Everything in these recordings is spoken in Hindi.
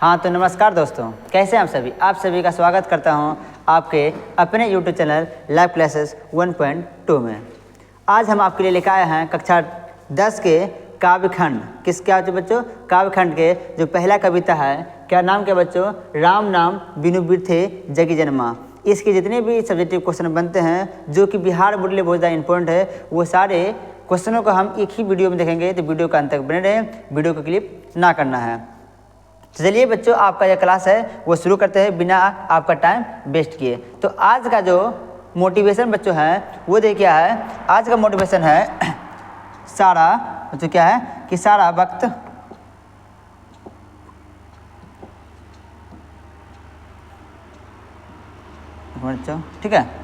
हाँ तो नमस्कार दोस्तों, कैसे हैं आप सभी। आप सभी का स्वागत करता हूं आपके अपने YouTube चैनल लाइव क्लासेस 1.2 में। आज हम आपके लिए लेकर आए हैं कक्षा 10 के काव्यखंड। क्या बच्चों? काव्यखंड के जो पहला कविता है, क्या नाम के बच्चों? राम नाम बिनु बिरथे जगी जन्मा। इसके जितने भी सब्जेक्टिव क्वेश्चन बनते हैं जो कि बिहार बोर्ड के लिए बहुत ज़्यादा इंपॉर्टेंट है, वो सारे क्वेश्चनों को हम एक ही वीडियो में देखेंगे। तो वीडियो का अंत तक बने रहें, वीडियो को क्लिप ना करना है। तो चलिए बच्चों, आपका जो क्लास है वो शुरू करते हैं बिना आपका टाइम वेस्ट किए। तो आज का जो मोटिवेशन बच्चों है वो देखिए क्या है। आज का मोटिवेशन है सारा बच्चों क्या है कि सारा वक्त बच्चों ठीक है।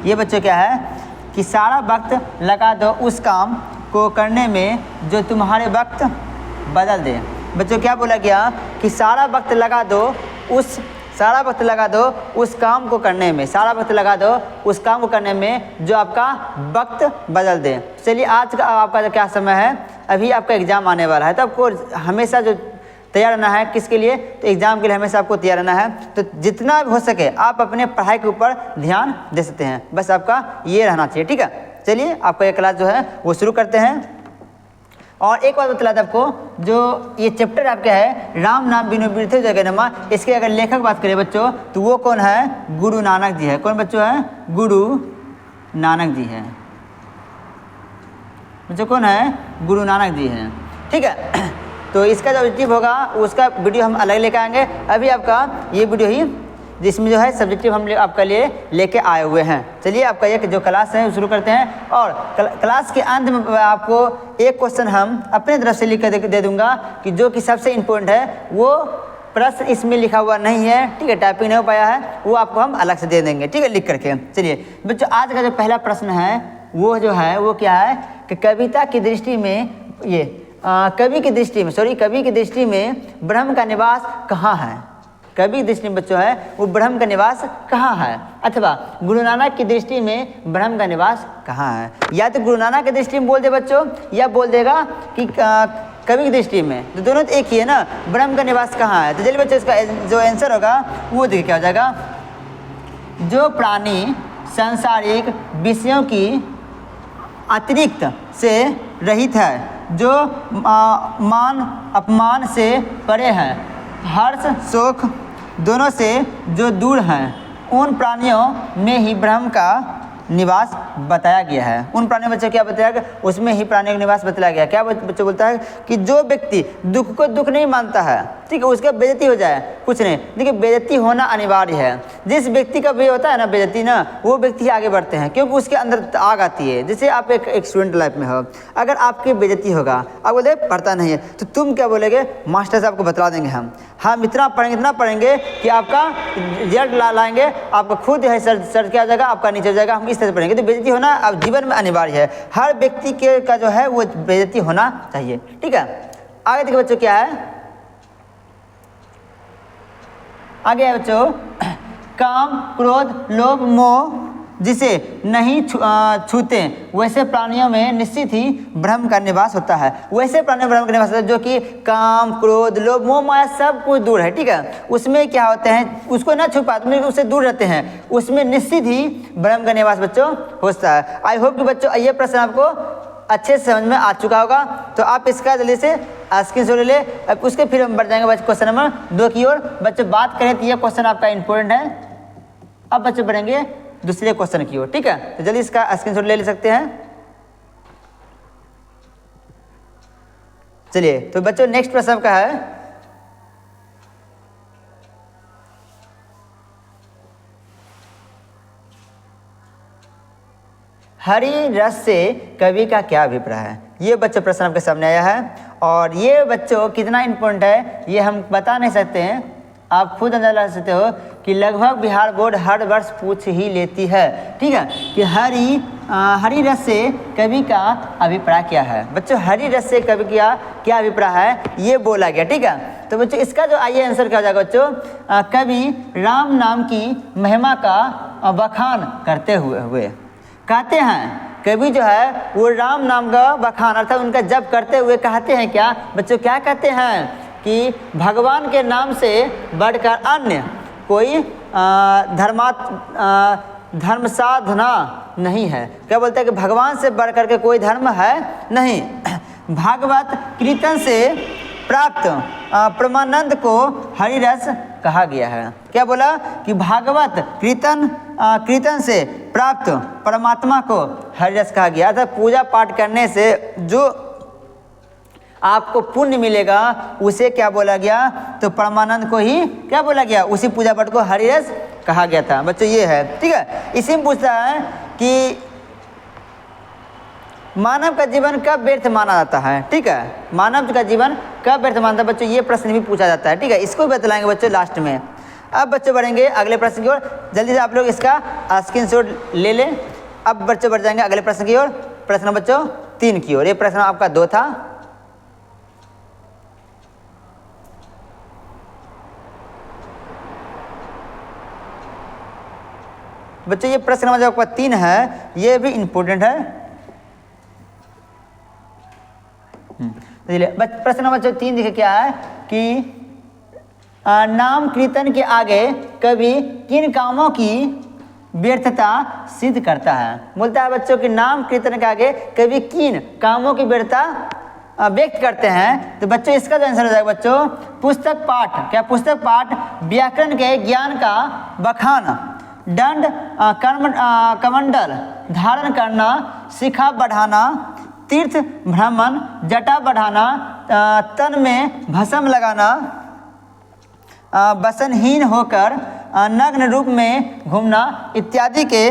ये बच्चों क्या है कि सारा वक्त लगा दो उस काम को करने में जो तुम्हारे वक्त बदल दे। बच्चों क्या बोला गया कि सारा वक्त लगा दो उस काम को करने में, सारा वक्त लगा दो उस काम को करने में जो आपका वक्त बदल दे। चलिए आज का आपका क्या समय है, अभी आपका एग्ज़ाम आने वाला है, तो आपको हमेशा जो तैयार रहना है किसके लिए? तो एग्ज़ाम के लिए हमेशा आपको तैयार रहना है। तो जितना हो सके आप अपने पढ़ाई के ऊपर ध्यान दे सकते हैं, बस आपका ये रहना चाहिए, ठीक है। चलिए आपका ये क्लास जो है वो शुरू करते हैं। और एक बात बतला था आपको, जो ये चैप्टर आपका है राम नाम बिनु बिरथे जगी जन्मा, इसके अगर लेखक बात करें बच्चों तो वो कौन है? गुरु नानक जी है। कौन बच्चों है? गुरु नानक जी है। बच्चों कौन है? गुरु नानक जी हैं, ठीक है। तो इसका जो ऑब्जेक्टिव होगा उसका वीडियो हम अलग लेकर आएंगे। अभी आपका ये वीडियो ही जिसमें जो है सब्जेक्टिव हम आपके लिए लेके आए हुए हैं। चलिए आपका ये जो क्लास है वो शुरू करते हैं। और क्लास के अंत में आपको एक क्वेश्चन हम अपने तरफ से लिख कर दे दूंगा कि जो कि सबसे इम्पोर्टेंट है। वो प्रश्न इसमें लिखा हुआ नहीं है, ठीक है, टाइपिंग नहीं हो पाया है, वो आपको हम अलग से दे देंगे, ठीक है, लिख करके। चलिए बच्चों, आज का जो पहला प्रश्न है वो जो है वो क्या है कि कविता की दृष्टि में कवि की दृष्टि में ब्रह्म का निवास कहाँ है? कवि की दृष्टि में बच्चों है वो ब्रह्म का निवास कहाँ है? अथवा गुरु नानक की दृष्टि में ब्रह्म का निवास कहाँ है? या तो गुरु नानक की दृष्टि में बोल दे बच्चों, या बोल देगा कि कवि की दृष्टि में। तो दोनों तो एक ही है ना, ब्रह्म का निवास कहाँ है। तो चलिए बच्चों, इसका जो आंसर होगा वो देखिए क्या हो जाएगा। जो प्राणी सांसारिक विषयों की अतिरिक्त से रहित है, जो मान अपमान से परे हैं, हर्ष शोक दोनों से जो दूर हैं, उन प्राणियों में ही ब्रह्म का निवास बताया गया है। उन प्राणियों बच्चे क्या बताया गया? उसमें ही प्राणियों का निवास बताया गया। क्या बच्चे बोलता है कि जो व्यक्ति दुख को दुख नहीं मानता है, ठीक है, उसका बेइज्जती हो जाए कुछ नहीं। देखिए बेइज्जती होना अनिवार्य है। जिस व्यक्ति का भी होता है ना बेइज्जती ना, वो व्यक्ति आगे बढ़ते हैं क्योंकि उसके अंदर आग आती है। जैसे आप एक स्टूडेंट लाइफ में हो, अगर आपकी बेइज्जती होगा, आप बोले पढ़ता नहीं है, तो तुम क्या बोलेगे? मास्टर साहब को बतला देंगे हम इतना पढ़ेंगे कि आपका रिजल्ट लाएंगे, आपका खुद है सर क्या हो जाएगा, आपका नीचे हो जाएगा। हम इस तरह से पढ़ेंगे। तो बेइज्जती होना अब जीवन में अनिवार्य है। हर व्यक्ति के का जो है वो बेइज्जती होना चाहिए, ठीक है। आगे देखिए बच्चों क्या है, आगे है बच्चों काम क्रोध लोभ मोह जिसे नहीं छूते वैसे प्राणियों में निश्चित ही ब्रह्म का निवास होता है। वैसे प्राणियों में ब्रह्म का निवास होता है जो कि काम क्रोध लोभ मोह माया सब कुछ दूर है, ठीक है। उसमें क्या होते हैं, उसको ना छुपा, तुम उससे दूर रहते हैं, उसमें निश्चित ही ब्रह्म का निवास बच्चों होता है। आई होप कि बच्चों ये प्रश्न आपको अच्छे से समझ में आ चुका होगा। तो आप इसका जल्दी से स्क्रीनशॉट ले ले। अब उसके फिर हम बढ़ जाएंगे बच्चों क्वेश्चन नंबर 2 की ओर। बच्चों बात करें तो ये क्वेश्चन आपका इंपॉर्टेंट है। अब बच्चों बढ़ेंगे दूसरे क्वेश्चन की ओर, ठीक है। तो जल्दी इसका स्क्रीनशॉट ले सकते हैं। चलिए तो बच्चों नेक्स्ट प्रश्न आपका है, हरि रस से कवि का क्या अभिप्राय है? ये बच्चों प्रश्न आपके सामने आया है। और ये बच्चों कितना इम्पोर्टेंट है ये हम बता नहीं सकते हैं, आप खुद अंदाजा लगा सकते हो कि लगभग बिहार बोर्ड हर वर्ष पूछ ही लेती है, ठीक है, कि हरि रस से कवि का अभिप्राय क्या है। बच्चों हरि रस से कवि का क्या अभिप्राय है ये बोला गया, ठीक है। तो बच्चों इसका जो आइए आंसर क्या हो जाएगा बच्चों, कवि राम नाम की महिमा का बखान करते हुए कहते हैं कभी जो है वो राम नाम का बखान अर्थात उनका जप करते हुए कहते हैं क्या बच्चों, क्या कहते हैं कि भगवान के नाम से बढ़कर अन्य कोई धर्म साधना नहीं है। क्या बोलते हैं कि भगवान से बढ़कर के कोई धर्म है नहीं। भागवत कीर्तन से प्राप्त परमानंद को हरिरस कहा गया है। क्या बोला कि भागवत कीर्तन से प्राप्त परमात्मा को हरिरस कहा गया। अर्थात पूजा पाठ करने से जो आपको पुण्य मिलेगा उसे क्या बोला गया, तो परमानंद को ही क्या बोला गया, उसी पूजा पाठ को हरिरस कहा गया था। बच्चों ये है, ठीक है। इसी में पूछता है कि मानव का जीवन कब व्यर्थ माना जाता है, ठीक है, मानव का जीवन कब व्यर्थ मानता है। बच्चों ये प्रश्न भी पूछा जाता है, ठीक है, इसको भी बतलाएंगे बच्चों लास्ट में। अब बच्चों बढ़ेंगे अगले प्रश्न की ओर, जल्दी से आप लोग इसका स्क्रीनशॉट ले लें। अब बच्चों बढ़ जाएंगे अगले प्रश्न की ओर, प्रश्न बच्चों 3 की ओर। ये प्रश्न आपका 2 था। बच्चों ये प्रश्न नंबर जो आपका 3 है ये भी इंपॉर्टेंट है। प्रश्न नंबर 3 देखिए क्या है कि नाम कीर्तन के आगे कवि किन कामों की व्यर्थता सिद्ध करता है। बोलता है बच्चों कि नाम कीर्तन के आगे कवि किन कामों की व्यर्थता व्यक्त करते हैं। तो बच्चों इसका जो आंसर हो जाएगा बच्चों पुस्तक पाठ। क्या पुस्तक पाठ, व्याकरण के ज्ञान का बखान, दंड कमंडल धारण करना, शिखा बढ़ाना, तीर्थ भ्रमण, जटा बढ़ाना, तन में भस्म लगाना, वसनहीन होकर नग्न रूप में घूमना इत्यादि के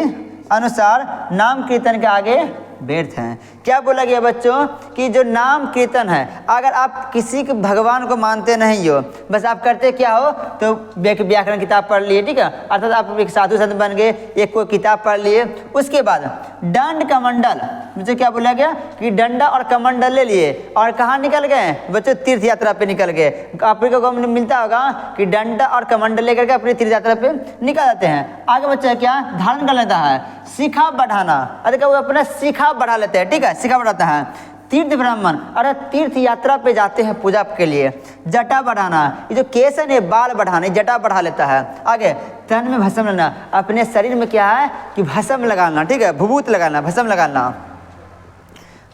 अनुसार नाम कीर्तन के आगे व्यर्थ हैं। क्या बोला गया बच्चों कि जो नाम कीर्तन है, अगर आप किसी के भगवान को मानते नहीं हो, बस आप करते क्या हो, तो एक व्याकरण किताब पढ़ लिए, ठीक है, अर्थात आप एक साधु संत बन गए, एक कोई किताब पढ़ लिए, उसके बाद दंड कमंडल, मुझे क्या बोला गया कि डंडा और कमंडल ले लिए और कहाँ निकल गए बच्चों, तीर्थ यात्रा पे निकल गए। आपको मिलता होगा कि डंडा और कमंडल लेकर के अपनी तीर्थ यात्रा पे निकल जाते हैं। आगे बच्चा क्या धारण कर लेता है, शिखा बढ़ाना, अरे क्या वो अपना शिखा बढ़ा लेते हैं, ठीक है, शिखा बढ़ाता है। तीर्थ ब्राह्मण, अरे तीर्थ यात्रा पे जाते हैं पूजा के लिए। जटा बढ़ाना, ये जो केस है ने बाल बढ़ाने, जटा बढ़ा लेता है। आगे तन में भस्म लगाना, अपने शरीर में क्या है कि भस्म लगाना, ठीक है, भभूत लगाना, भस्म लगाना,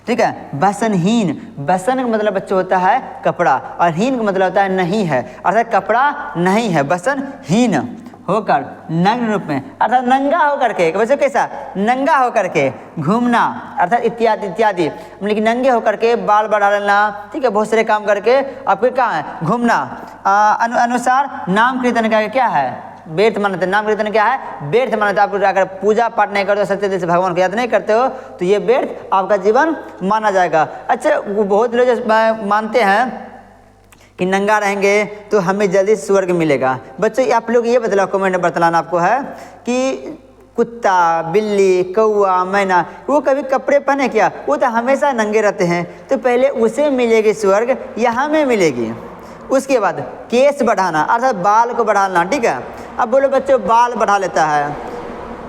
ठीक है। वसनहीन, वसन का मतलब बच्चों होता है कपड़ा और हीन का मतलब होता है नहीं है, अर्थात कपड़ा नहीं है, वसनहीन होकर नग्न रूप में अर्थात नंगा होकर के, बच्चों कैसा नंगा होकर के घूमना, अर्थात इत्यादि इत्यादि, मतलब कि नंगे होकर के बाल बढ़ा लेना, ठीक है, बहुत सारे काम करके आपके कहाँ है घूमना। अनुसार नाम कीर्तन का क्या है व्यर्थ मानते हैं। नाम कीर्तन क्या है व्यर्थ मानते हैं। आप अगर पूजा पाठ नहीं करते हो, सच्चे दिल से भगवान को याद नहीं करते हो, तो ये व्यर्थ आपका जीवन माना जाएगा। अच्छा वो बहुत लोग मानते हैं कि नंगा रहेंगे तो हमें जल्दी स्वर्ग मिलेगा। बच्चों आप लोग ये बतलाओ, कमेंट में बतलाना आपको है कि कुत्ता, बिल्ली, कौआ, मैना वो कभी कपड़े पहने क्या, वो तो हमेशा नंगे रहते हैं, तो पहले उसे मिलेगी स्वर्ग या हमें मिलेगी। उसके बाद केस बढ़ाना अर्थात बाल को बढ़ाना, ठीक है। अब बोलो बच्चों बाल बढ़ा लेता है,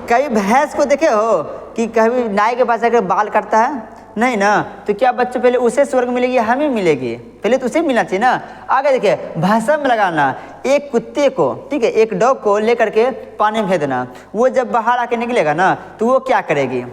कभी भैंस को देखे हो कि कभी नाई के पास आकर बाल काटता है, नहीं ना, तो क्या बच्चों पहले उसे स्वर्ग मिलेगी हमें मिलेगी, पहले तो उसे मिलना चाहिए ना। आगे देखिए भस्म लगाना, एक कुत्ते को, ठीक है, एक डॉग को लेकर के पानी में फेंक देना, वो जब बाहर आके निकलेगा ना तो वो क्या करेगी,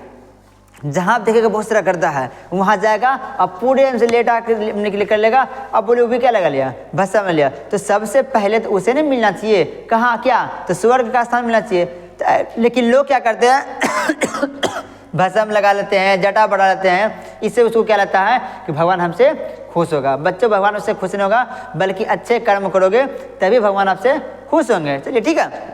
जहाँ आप देखेगा बहुत सारा गर्दा है वहाँ जाएगा, अब पूरे से लेट आकर निकल कर लेगा। अब बोले वो भी क्या लगा लिया भस्म लिया, तो सबसे पहले तो उसे नहीं मिलना चाहिए, कहाँ क्या, तो स्वर्ग का स्थान मिलना चाहिए। लेकिन लोग क्या करते हैं भस्म लगा लेते हैं, जटा बढ़ा लेते हैं, इससे उसको क्या लगता है कि भगवान हमसे खुश होगा। बच्चों भगवान उससे खुश नहीं होगा, बल्कि अच्छे कर्म करोगे तभी भगवान आपसे खुश होंगे। चलिए ठीक है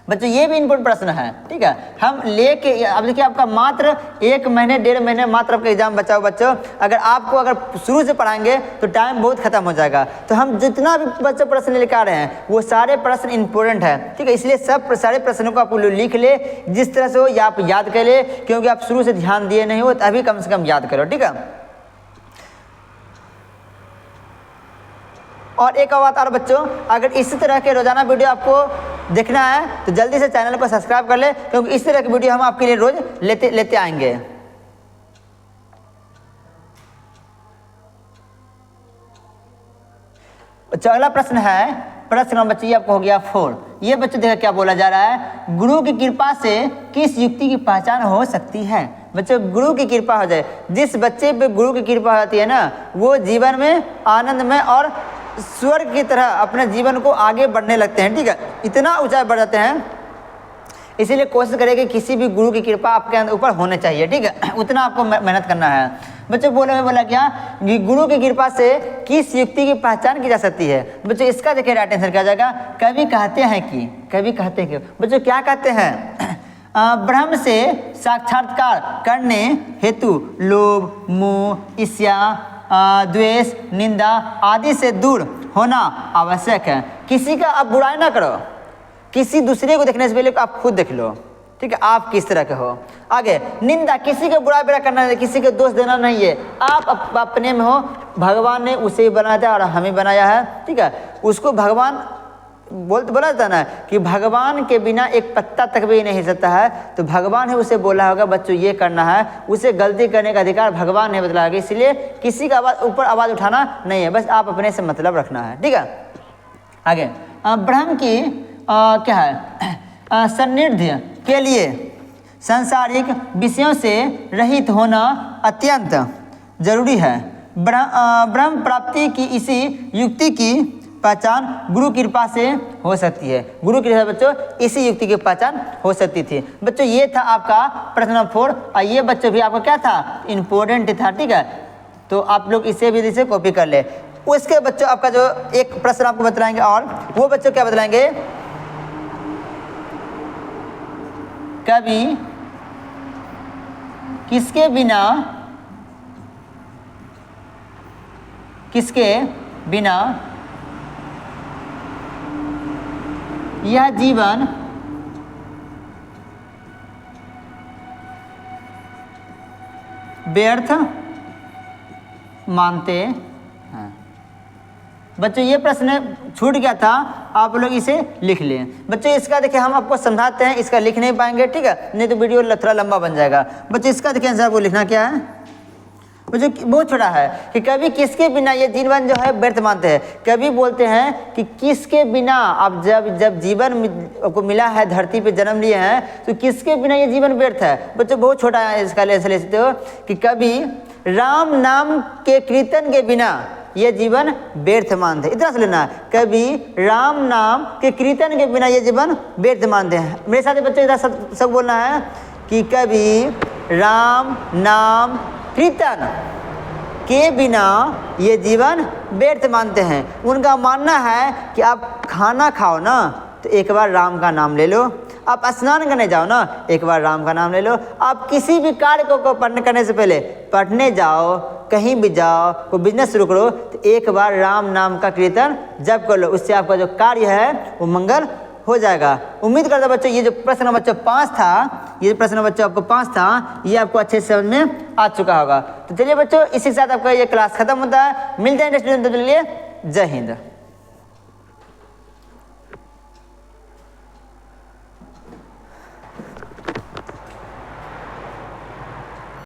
बच्चों, ये भी इम्पोर्टेंट प्रश्न है, ठीक है। हम लेके अब देखिए आपका मात्र 1 महीने 1.5 महीने मात्र आपका एग्जाम बचा हो बच्चों। अगर शुरू से पढ़ाएंगे तो टाइम बहुत खत्म हो जाएगा। तो हम जितना भी बच्चों प्रश्न लेकर आ रहे हैं वो सारे प्रश्न इंपॉर्टेंट है, ठीक है। इसलिए सारे प्रश्नों को आप लिख ले, जिस तरह से हो या आप याद कर ले, क्योंकि आप शुरू से ध्यान दिए नहीं हो तो अभी कम से कम याद करो, ठीक है। और एक बात और बच्चों, अगर इसी तरह के रोजाना वीडियो आपको देखना है तो जल्दी से चैनल को सब्सक्राइब कर ले, क्योंकि इस तरह की वीडियो हम आपके लिए रोज लेते आएंगे। अच्छा, अगला प्रश्न है, प्रश्न नंबर बच्चे आपको हो गया 4। ये बच्चों देखा क्या बोला जा रहा है, गुरु की कृपा से किस युक्ति की पहचान हो सकती है। बच्चों गुरु की कृपा हो जाए, जिस बच्चे पे गुरु की कृपा हो जाती है ना, वो जीवन में आनंदमय और स्वर्ग की तरह अपने जीवन को आगे बढ़ने लगते हैं। ठीक है, इतना ऊंचाई बढ़ जाते हैं। इसीलिए कोशिश करें कि किसी भी गुरु की कृपा आपके ऊपर होने चाहिए। ठीक है, उतना आपको मेहनत करना है। बच्चों बोला क्या कि गुरु की कृपा से किस युक्ति की पहचान की जा सकती है। बच्चों इसका देखिए राइट आंसर क्या हो जाएगा, कवि कहते हैं कि बच्चों क्या कहते हैं, ब्रह्म से साक्षात्कार करने हेतु लोभ, मोह, ईर्ष्या, द्वेष, निंदा आदि से दूर होना आवश्यक है। किसी का आप बुराई ना करो, किसी दूसरे को देखने से पहले आप खुद देख लो। ठीक है, आप किस तरह के हो। आगे, निंदा, किसी का बुरा बुरा करना नहीं, किसी को दोष देना नहीं है। आप अपने में हो, भगवान ने उसे बनाया था और हमें बनाया है। ठीक है, उसको भगवान बोला जाता ना कि भगवान के बिना एक पत्ता तक भी नहीं हिल सकता है, तो भगवान ही उसे बोला होगा बच्चों ये करना है, उसे गलती करने का अधिकार भगवान ने बतलाया होगा। इसलिए किसी का ऊपर आवाज़ उठाना नहीं है, बस आप अपने से मतलब रखना है। ठीक है, आगे, ब्रह्म की क्या है, सान्निध्य के लिए सांसारिक विषयों से रहित होना अत्यंत जरूरी है। ब्रह्म प्राप्ति की इसी युक्ति की पहचान गुरु कृपा से हो सकती है। गुरु कृपा बच्चों इसी युक्ति की पहचान हो सकती थी। बच्चों ये था आपका प्रश्न नंबर 4, और ये बच्चों भी आपका क्या था, इम्पोर्टेंट था। ठीक है, तो आप लोग इसे भी इसे कॉपी कर ले। उसके बच्चों आपका जो एक प्रश्न आपको बताएंगे, और वो बच्चों क्या बताएंगे, कभी किसके बिना यह जीवन व्यर्थ मानते हैं। बच्चों ये प्रश्न छूट गया था, आप लोग इसे लिख लें। बच्चों इसका देखिए हम आपको समझाते हैं, इसका लिख नहीं पाएंगे। ठीक है, नहीं तो वीडियो थोड़ा लंबा बन जाएगा। बच्चों इसका देखिए आंसर आपको लिखना क्या है। बच्चों बहुत छोटा है कि कभी किसके बिना ये जीवन जो है व्यर्थ मानते हैं। कभी बोलते हैं कि किसके बिना आप जब जीवन को मिला है, धरती पे जन्म लिए हैं, तो किसके बिना ये जीवन व्यर्थ है। बच्चों बहुत छोटा है, इसका ले सकते हो कि कभी राम नाम के कीर्तन के बिना ये जीवन व्यर्थ मानते हैं। इतना से लेना, कभी राम नाम के कीर्तन के बिना ये जीवन व्यर्थ मानते हैं। मेरे साथ बच्चों इतना सब बोलना है कि कभी राम नाम कीर्तन के बिना ये जीवन व्यर्थ मानते हैं। उनका मानना है कि आप खाना खाओ ना तो एक बार राम का नाम ले लो, आप स्नान करने जाओ ना एक बार राम का नाम ले लो, आप किसी भी कार्य को करने से पहले पढ़ने जाओ, कहीं भी जाओ, कोई बिजनेस शुरू करो तो एक बार राम नाम का कीर्तन जप कर लो, उससे आपका जो कार्य है वो मंगल हो जाएगा। उम्मीद करता बच्चों ये जो प्रश्न बच्चों 5 था, ये प्रश्न बच्चों आपको 5 था, ये आपको अच्छे से समझ में आ चुका होगा। तो चलिए बच्चों इसी के साथ आपका ये क्लास खत्म होता है। मिलते हैं नेक्स्ट वीडियो में, तब तक के लिए जय हिंद।